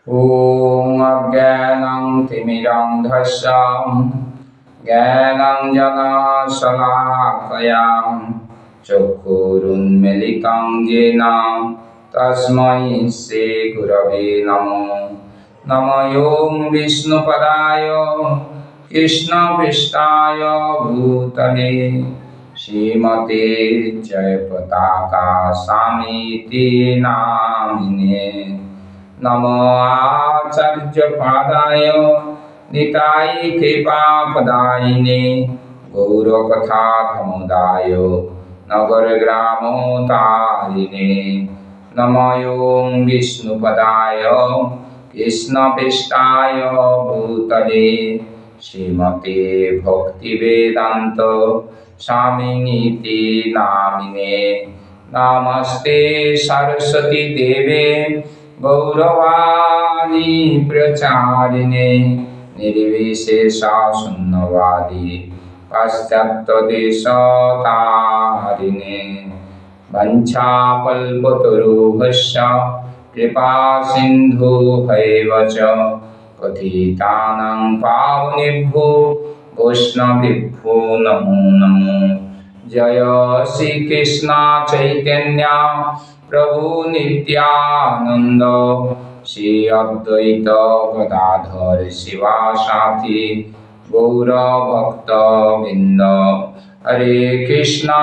ॐ अज्ञानं तिमिरन्धस्य ज्ञानाञ्जनशलाकया चक्षुरुन्मीलितं येन तस्मै श्रीगुरवे नमः। नमो ॐ विष्णुपदाय कृष्णपृष्ठाय भूतले श्रीमते जयपताका स्वामीति नामिने। नमो आचार्यपादाय निताय कृपापदायिने गौरकथाधमुदाय नगरग्रामोतारिणे। नमो ॐ विष्णुपदाय कृष्णपृष्ठाय भूतले श्रीमते भक्तिवेदान्त स्वामिनीति नामिने। नमस्ते सरस्वती देवे गौरवाणी प्रचारिणे निर्विशेषा शून्यवादी पाश्चात्यदेशतारिणे। वंशाकल्पतरुभ्यश्च कृपा सिन्धुभैव च पतितानां पावनेभ्यो वैष्णवेभ्यो नमो नमः। जय श्री कृष्ण चैतन्य प्रभु नित्यानंद श्री अद्वैत गदाधर शिवासादि गौर भक्त वृंद। हरे कृष्णा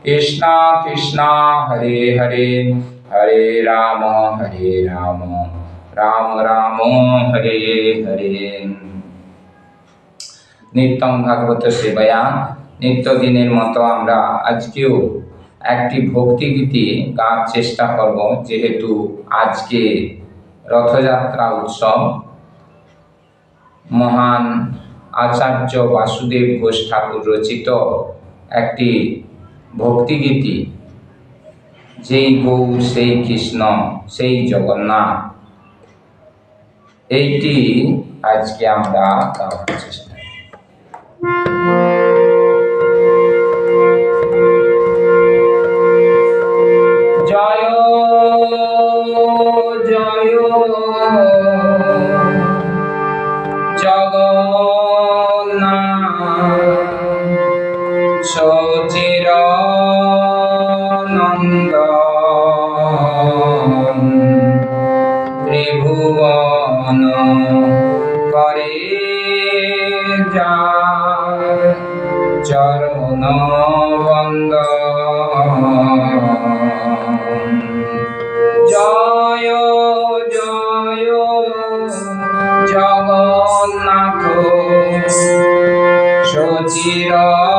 कृष्णा कृष्णा हरे हरे, हरे राम राम राम हरे हरे। नित्यम भागवत सेवाया नित्यदिनेर मतो आमरा आजकेও একটি ভক্তিগীতি গাওয়ার চেষ্টা করব, যেহেতু আজকে রথযাত্রা উৎসব। মহান আচার্য বাসুদেব ঘোষ ঠাকুর রচিত একটি ভক্তিগীতি, যেই গৌর সেই কৃষ্ণ সেই জগন্নাথ, এইটি আজকে আমরা গাওয়ার চেষ্টা। জয় জয় জগন্নাথ সচিরানন্দন ত্রিভুবন করে যার চরণ বন্দন। জয় জয় জগন্নাথ সচিরানন্দন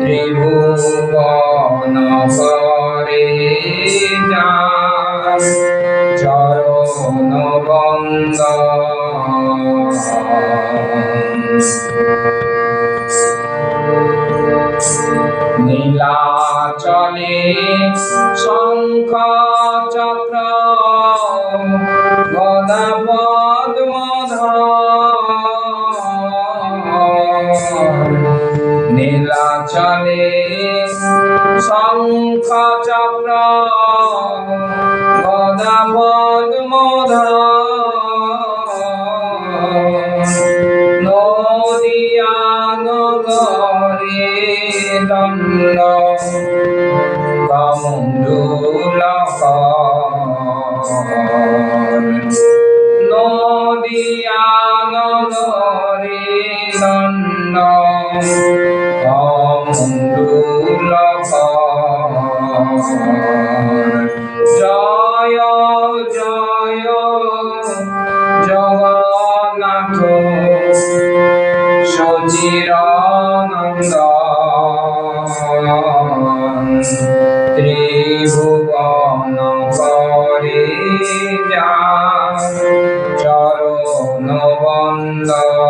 ত্রিভুবন করে যার চরণ বন্দন। নীলাচলে শঙ্খ চক্র গদা পদ্মধর। নীলাচলে শঙ্খ চক্র গদা পদ্মধর। নদিয়া নগরে দণ্ড কমণ্ডলকর। নদিয়া নগরে দণ্ড কমণ্ডলকর। জয় জয় জগন্নাথ সচিরানন্দন ত্রিভুবন করে যার চরণ বন্দন।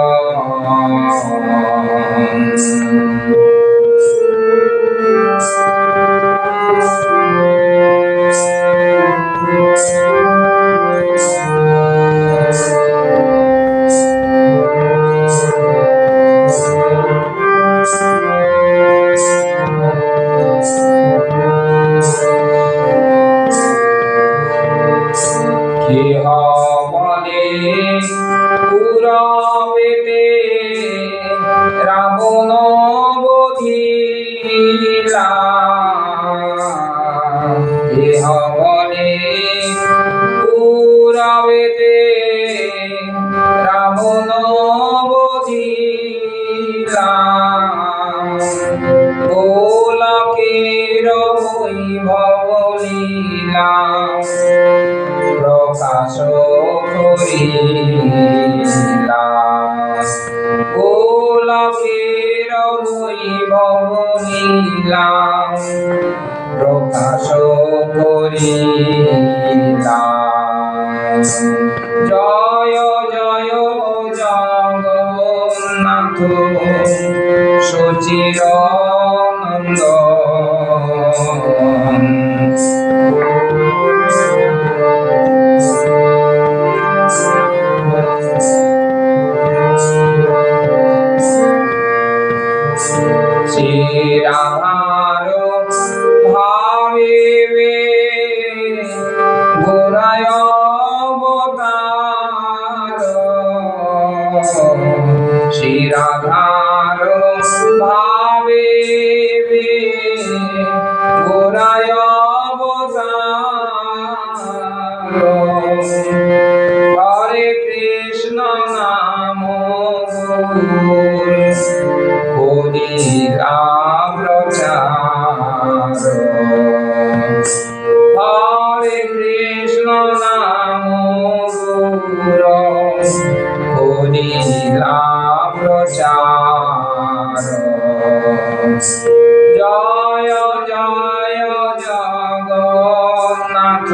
ইহ বলে পুরাবেতে রাবণ বধিলা গোলকের বৈভব লীলা প্রকাশ করিলা গোলকের বৈভব লীলা প্রকাশ করিলা জয় জয় জগন্নাথ সচিরানন্দন শ্রীরাধার ভাবে গোরায় অবতার শ্রীরাধার ভাবে গোরায় অবতার হরে কৃষ্ণ নাম করিলা প্রচার হরে কৃষ্ণ নাম করিলা প্রচার জয় জয় জগন্নাথ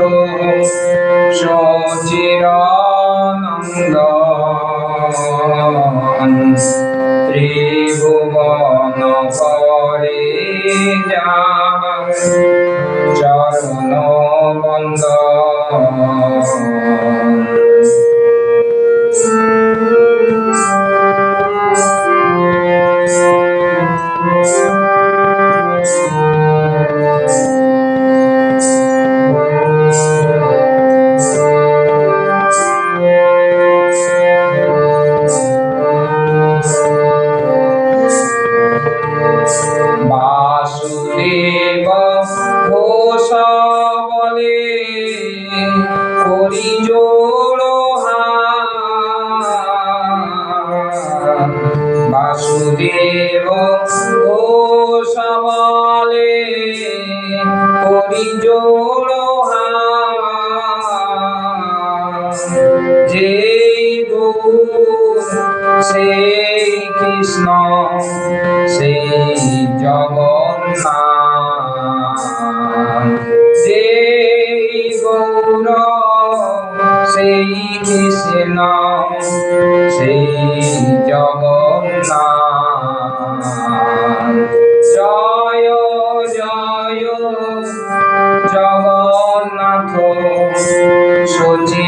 সচিরানন্দন ত্রিভুবন করে যায় চরণ বন্দন বাসুদেব ঘোষ বলে করি জোড় বাসুদেব ঘোষ বলে করি জোড় যে গৌর সেই কৃষ্ণ সেই জগন্নাথ যে গৌর সেই কৃষ্ণ সেই জগন্নাথ জয় জয় জগন্নাথ সচিরানন্দন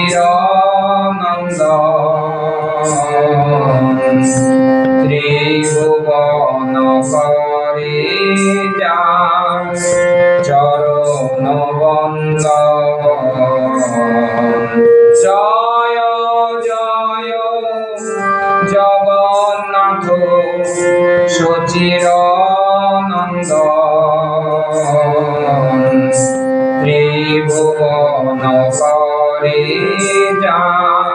ত্রিভুবন করে যায় চরণ বন্দন জয় জয় জগন্নাথ সচিরানন্দন ত্রিভুবন করে যায়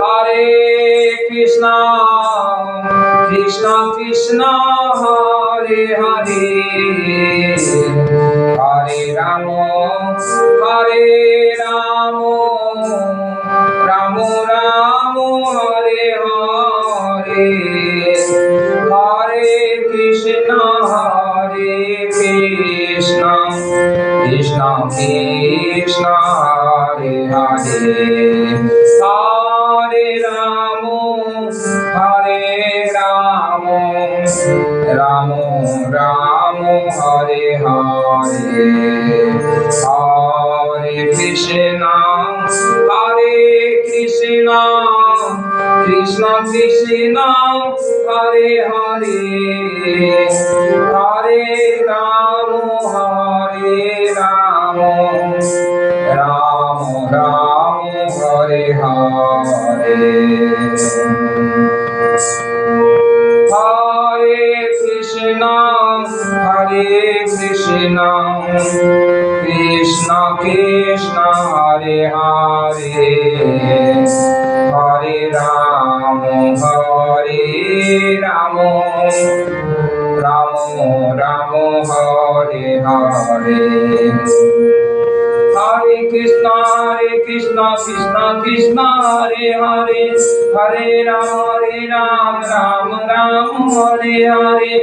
হরে Krishna Krishna Krishna Hare Hare Hare Ram Ram Ram Hare Hare Hare Krishna Krishna Krishna Hare Hare Hare Ram Ram Ram Hare Hare Hare Krishna Krishna Krishna Hare Hare Hare Ram Ram Ram Hare Hare Hare Krishna, Krishna Krishna, Hare Hare, Hare Rama, Rama Rama, Hare Hare. Hare Krishna, Krishna Krishna, Hare Hare, Hare Rama, Rama Rama, Hare Hare.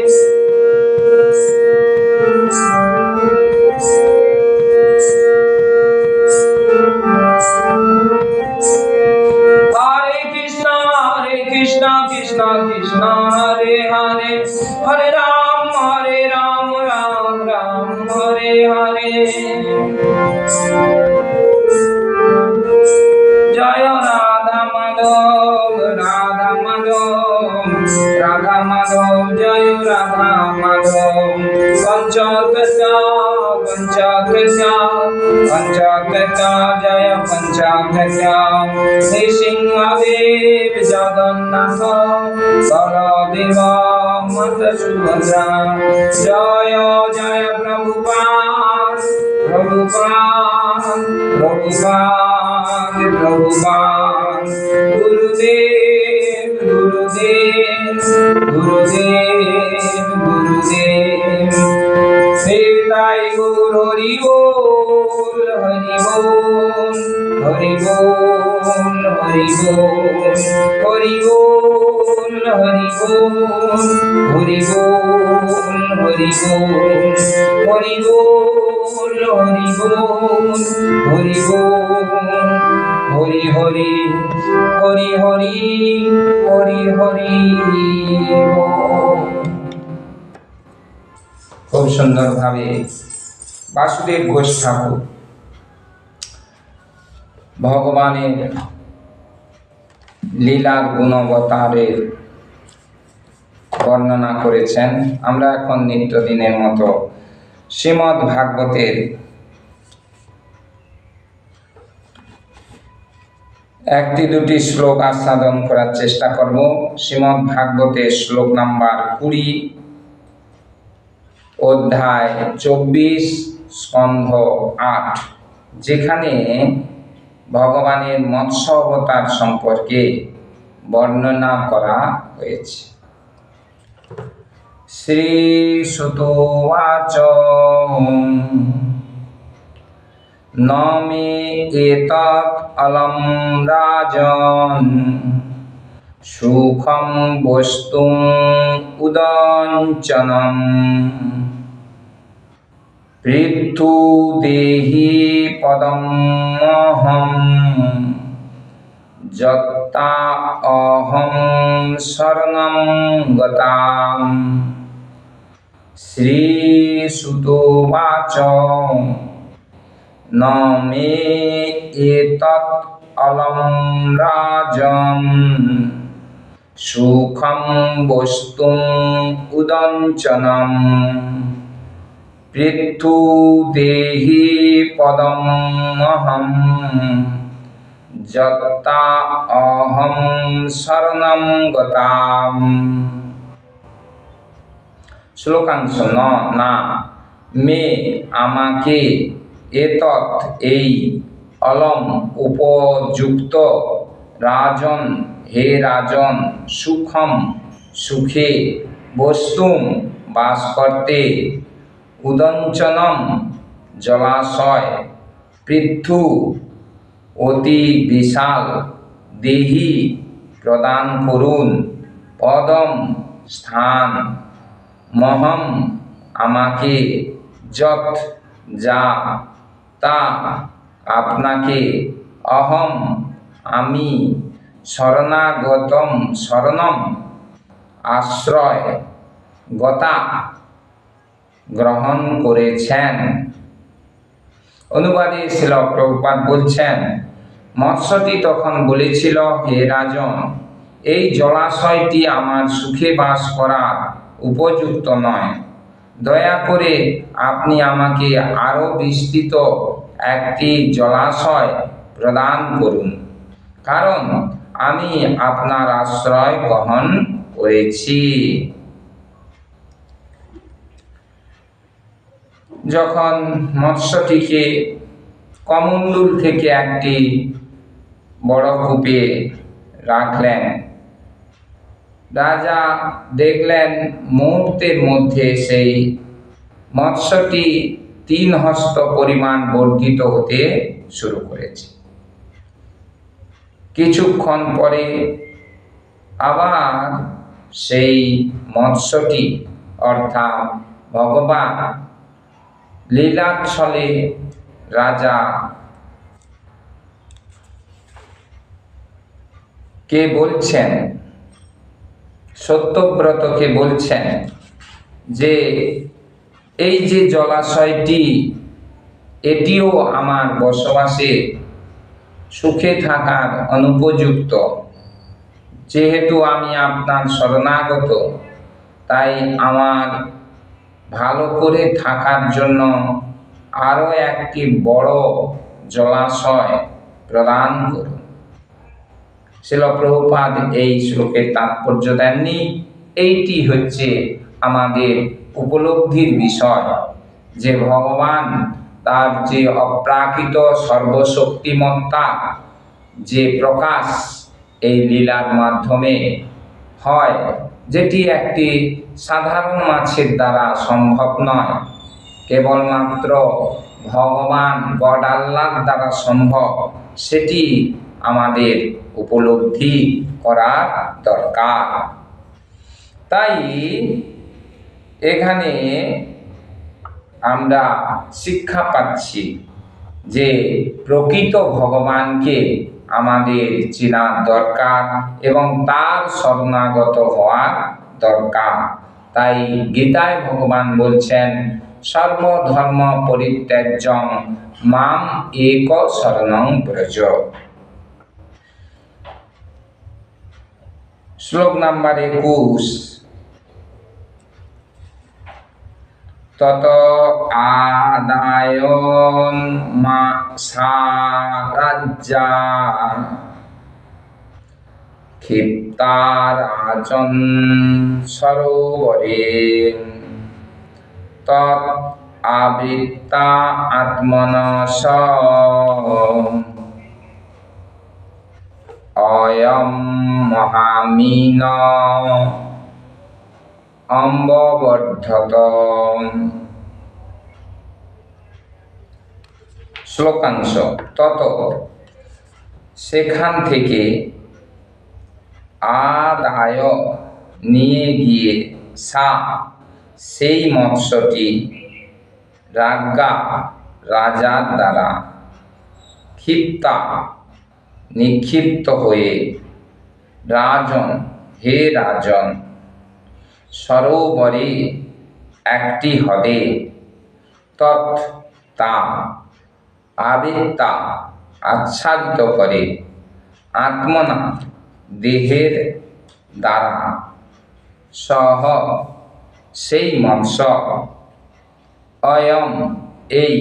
Hare Krishna, Krishna Krishna, Hare Hare, Hare Rama, Rama Rama, Hare Hare. Jaya Radha Madhav, Radha Madhav, Radha Madhav, Jaya Radha Madhav. Panchakata, Jaya Panchakata. Nrsimhadev Jagannatha, Baladeva Mata Subhadra. Jaya Jaya Prabhupada, Prabhupada. Gurudev. Nitai Guru Hari Bol, Hari Bol, Hari Bol, Hari Bol, Hari Bol, Hari Bol, Hari Bol, Hari Bol, Hari Bol, Hari Bol, Hari Bol, Hari Hari, Hari Hari, Hari Hari Bol. খুব সুন্দরভাবে বাসুদেব ঘোষ ঠাকুর ভগবানের লীলার গুণবতারের বর্ণনা করেছেন। আমরা এখন নিত্যদিনের মতো শ্রীমদ্ ভাগবতের একটি দুটি শ্লোক আস্বাদন করার চেষ্টা করব। শ্রীমদ্ ভাগবতের শ্লোক নাম্বার 20, অধ্যায় 24, স্কন্ধ 8, যেখানে ভগবানের মৎস্য অবতার সম্পর্কে বর্ণনা করা হয়েছে। শ্রী সুত উবাচ নমে এতৎ অলম রাজন সুখম বস্তুম উদঞ্চনম পৃথু দেহি পদম মহম যত্তা অহম শরণং গতাম। শ্রী সুত উবাচ ন মে এতৎ অলম রাজন সুখম বস্তুম উদঞ্চনম পৃথু দেহি পদম মহম যত্তা অহম শরণং গতাম। শ্লোকাংশ না মে আমাকে এতৎ এই অলম উপযুক্ত রাজন হে রাজন সুখম সুখে বস্তুম বাস করতে উদঞ্চনম জলাশয় পৃথু অতি বিশাল দেহি প্রদান করুন পদম স্থান মহম আমাকে যত যা তা আপনাকে অহম আমি শরণাগতম শরণম আশ্রয় গতা গ্রহণ করেছেন। অনুবাদে শ্রীল প্রভুপাদ বলছেন, মৎস্যটি তখন বলেছিল, হে রাজন, এই জলাশয়টি আমার সুখে বাস করার উপযুক্ত নয়। দয়া করে আপনি আমাকে আরো বিস্তৃত একটি জলাশয় প্রদান করুন, কারণ আমি আপনার আশ্রয় গ্রহণ করেছি। যখন মৎস্যটিকে কমণ্ডলু থেকে একটি বড় কূপে রাখলেন, রাজা দেখলেন মুহূর্তের মধ্যে সেই মৎস্যটি 3 হস্ত পরিমাণ বর্ধিত হতে শুরু করেছে। কিছুক্ষণ পরে আবার সেই মৎস্যটি অর্থাৎ ভগবান লীলাচ্ছলে রাজা কে বলছেন, সত্যব্রতকে বলছেন যে এই যে জলাশয়টি, এটিও আমার বসবাসে সুখে থাকার অনুপযুক্ত। যেহেতু আমি আপনার শরণাগত, তাই আমার ভালো করে থাকার জন্য আরও একটি বড় জলাশয় প্রদান করুন। শ্রীল প্রভুপাদ এই শ্লোকের তাৎপর্য দেননি। এইটি হচ্ছে আমাদের উপলব্ধির বিষয় যে ভগবান তার যে অপ্রাকৃত সর্বশক্তিমত্তা যে প্রকাশ এই লীলার মাধ্যমে হয়, যেটি একটি সাধারণ মাছের দ্বারা সম্ভব নয়, কেবলমাত্র ভগবান গড আল্লাহর দ্বারা সম্ভব, সেটি আমাদের উপলব্ধি করা দরকার। তাই এখানে আমরা শিক্ষা পাচ্ছি যে প্রকৃত ভগবানকে আমাদের চেনার দরকার এবং তার শরণাগত হওয়ার দরকার। তাই গীতায় ভগবান বলছেন, সর্বধর্ম পরিত্যাজ্যং মাম এক শরণং ব্রজ। শ্লোক নাম্বার 21। তত আদায় মা সারাজ্যা ক্ষিপ্তা রাজন সরোবরে তৎ আবৃত্তা আত্মনস অয়ম মহামীন অম্ববর্ধত। শ্লোকাংশ। তত সেখান থেকে, আদায় নিয়ে গিয়ে, সা সেই মৎস্যটি, রাজ্ঞা রাজার দ্বারা, ক্ষিপ্তা নিক্ষিপ্ত হয়ে, রাজন হে রাজন, সরোবরে একটি হ্রদে, তৎ তা, আবৃত্তা আচ্ছাদিত করে, আত্মনা দেহের দ্বারা, সহ সেই মৎস্য, অয়ম এই,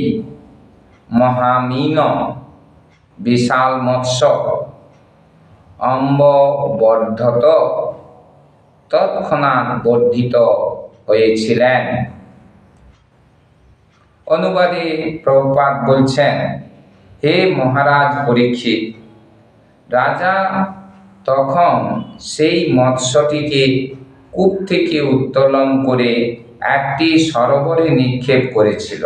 মহামীন বিশাল মৎস্য, অম্ববর্ধত তৎক্ষণাৎ বর্ধিত হয়েছিলেন। অনুবাদে প্রভুপাদ বলছেন, হে মহারাজ পরীক্ষিত, রাজা তখন সেই মৎস্যটিকে কূপ থেকে উত্তোলন করে একটি সরোবরে নিক্ষেপ করেছিল,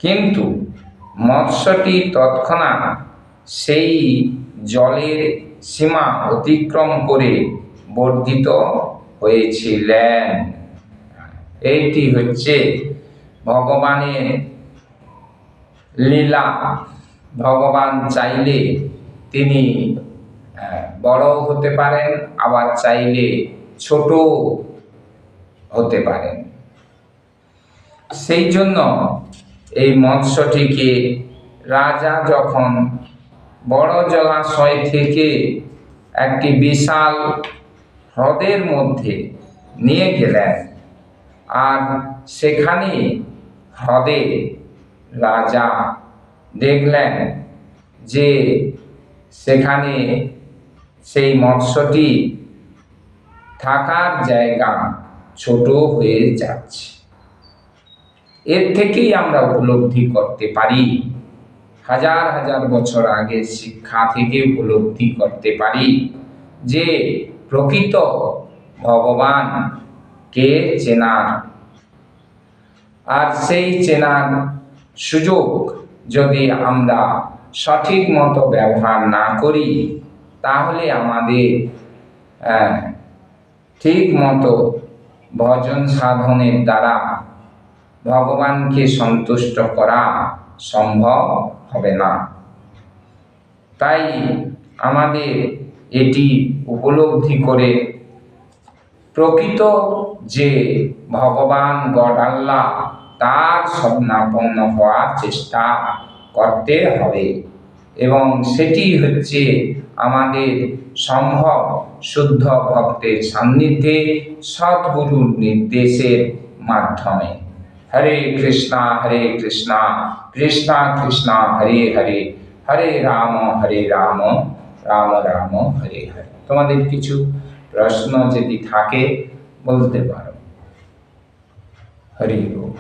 কিন্তু মৎস্যটি তৎক্ষণাৎ সেই জলের সীমা অতিক্রম করে বর্ধিত হয়েছিলেন। এইটি হচ্ছে ভগবানের লীলা। ভগবান চাইলে তিনি বড় হতে পারেন, আবার চাইলে ছোট হতে পারেন। সেই জন্য এই মৎস্যটিকে রাজা যখন বড় জলাশয় থেকে একটি বিশাল হ্রদের মধ্যে নিয়ে গেলেন, আর সেখানে হ্রদে রাজা দেখলেন যে সেখানে সেই মৎস্যটি থাকার জায়গা ছোট হয়ে যাচ্ছে। এর থেকেই আমরা উপলব্ধি করতে পারি, হাজার হাজার বছর আগের শিক্ষা থেকে উপলব্ধি করতে পারি যে প্রকৃত ভগবানকে চেনার, আর সেই চেনার সুযোগ যদি আমরা সঠিক মতো ব্যবহার না করি, তাহলে আমাদের ঠিক মতো ভজন সাধনের দ্বারা ভগবানকে সন্তুষ্ট করা সম্ভব হবে না। তাই আমাদের এটি উপলব্ধি করে প্রকৃত যে ভগবান গড আল্লাহ, তার স্বপ্নাপন্ন হওয়ার চেষ্টা করতে হবে, এবং সেটি হচ্ছে আমাদের সম্ভব শুদ্ধ ভক্তের সান্নিধ্যে সদ্গুরুর নির্দেশের মাধ্যমে। হরে কৃষ্ণা কৃষ্ণা কৃষ্ণা হরে হরে, হরে রাম রাম রাম হরে হরে। তোমাদের কিছু প্রশ্ন যদি থাকে বলতে পারো। হরি বল।